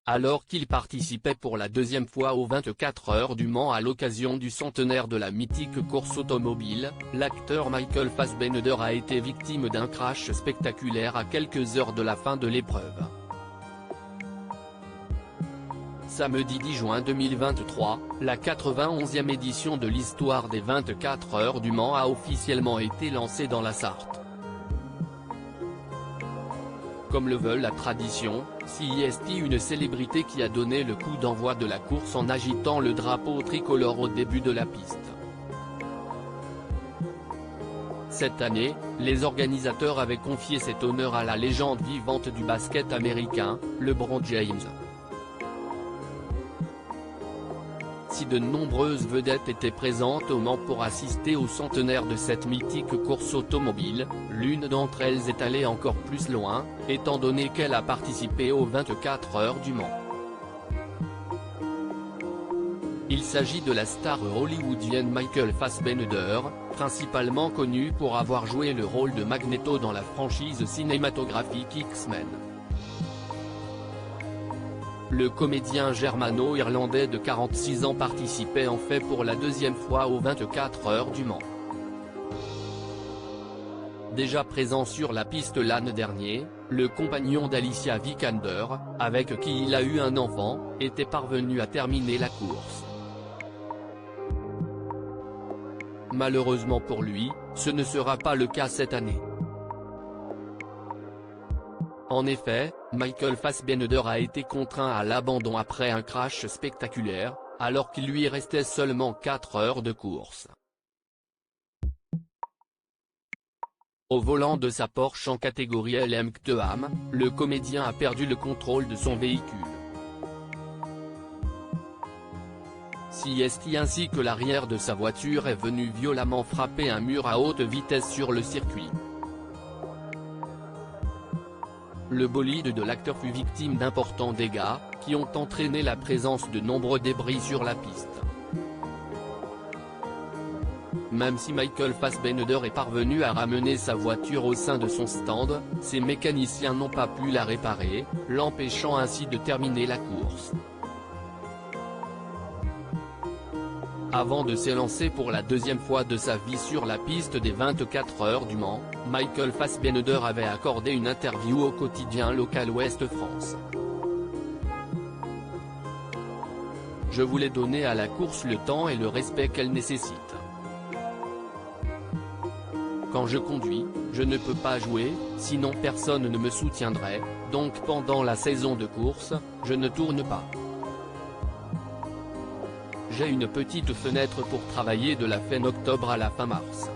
Alors qu'il participait pour la deuxième fois aux 24 heures du Mans à l'occasion du centenaire de la mythique course automobile, l'acteur Michael Fassbender a été victime d'un crash spectaculaire à quelques heures de la fin de l'épreuve. Samedi 10 juin 2023, la 91e édition de l'histoire des 24 heures du Mans a officiellement été lancée dans la Sarthe. Comme le veut la tradition, CIST, une célébrité qui a donné le coup d'envoi de la course en agitant le drapeau tricolore au début de la piste. Cette année, les organisateurs avaient confié cet honneur à la légende vivante du basket américain, LeBron James. Si de nombreuses vedettes étaient présentes au Mans pour assister au centenaire de cette mythique course automobile, l'une d'entre elles est allée encore plus loin, étant donné qu'elle a participé aux 24 heures du Mans. Il s'agit de la star hollywoodienne Michael Fassbender, principalement connu pour avoir joué le rôle de Magneto dans la franchise cinématographique X-Men. Le comédien germano-irlandais de 46 ans participait en fait pour la deuxième fois aux 24 heures du Mans. Déjà présent sur la piste l'an dernier, le compagnon d'Alicia Vikander, avec qui il a eu un enfant, était parvenu à terminer la course. Malheureusement pour lui, ce ne sera pas le cas cette année. En effet, Michael Fassbender a été contraint à l'abandon après un crash spectaculaire, alors qu'il lui restait seulement 4 heures de course. Au volant de sa Porsche en catégorie LM-Am, le comédien a perdu le contrôle de son véhicule. CIST ainsi que l'arrière de sa voiture est venu violemment frapper un mur à haute vitesse sur le circuit. Le bolide de l'acteur fut victime d'importants dégâts, qui ont entraîné la présence de nombreux débris sur la piste. Même si Michael Fassbender est parvenu à ramener sa voiture au sein de son stand, ses mécaniciens n'ont pas pu la réparer, l'empêchant ainsi de terminer la course. Avant de s'élancer pour la deuxième fois de sa vie sur la piste des 24 heures du Mans, Michael Fassbender avait accordé une interview au quotidien local Ouest France. Je voulais donner à la course le temps et le respect qu'elle nécessite. Quand je conduis, je ne peux pas jouer, sinon personne ne me soutiendrait, donc pendant la saison de course, je ne tourne pas. J'ai une petite fenêtre pour travailler de la fin octobre à la fin mars.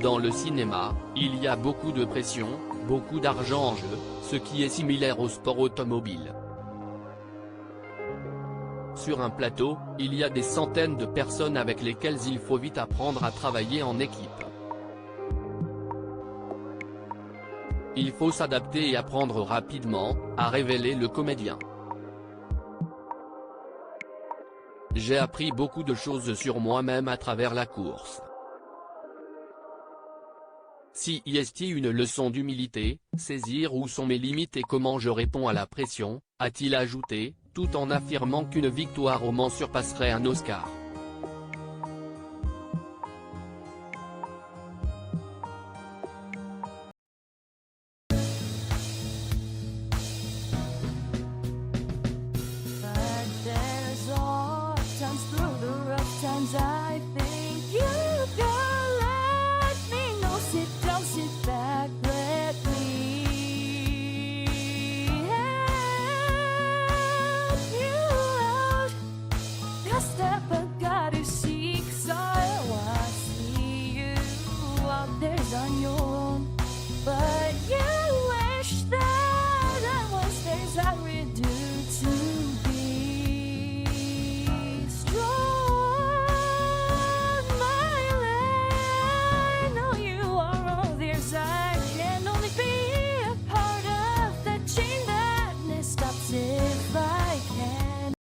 Dans le cinéma, il y a beaucoup de pression, beaucoup d'argent en jeu, ce qui est similaire au sport automobile. Sur un plateau, il y a des centaines de personnes avec lesquelles il faut vite apprendre à travailler en équipe. Il faut s'adapter et apprendre rapidement, a révélé le comédien. J'ai appris beaucoup de choses sur moi-même à travers la course. CIST, une leçon d'humilité, saisir où sont mes limites et comment je réponds à la pression, a-t-il ajouté, tout en affirmant qu'une victoire au Mans surpasserait un Oscar. I think you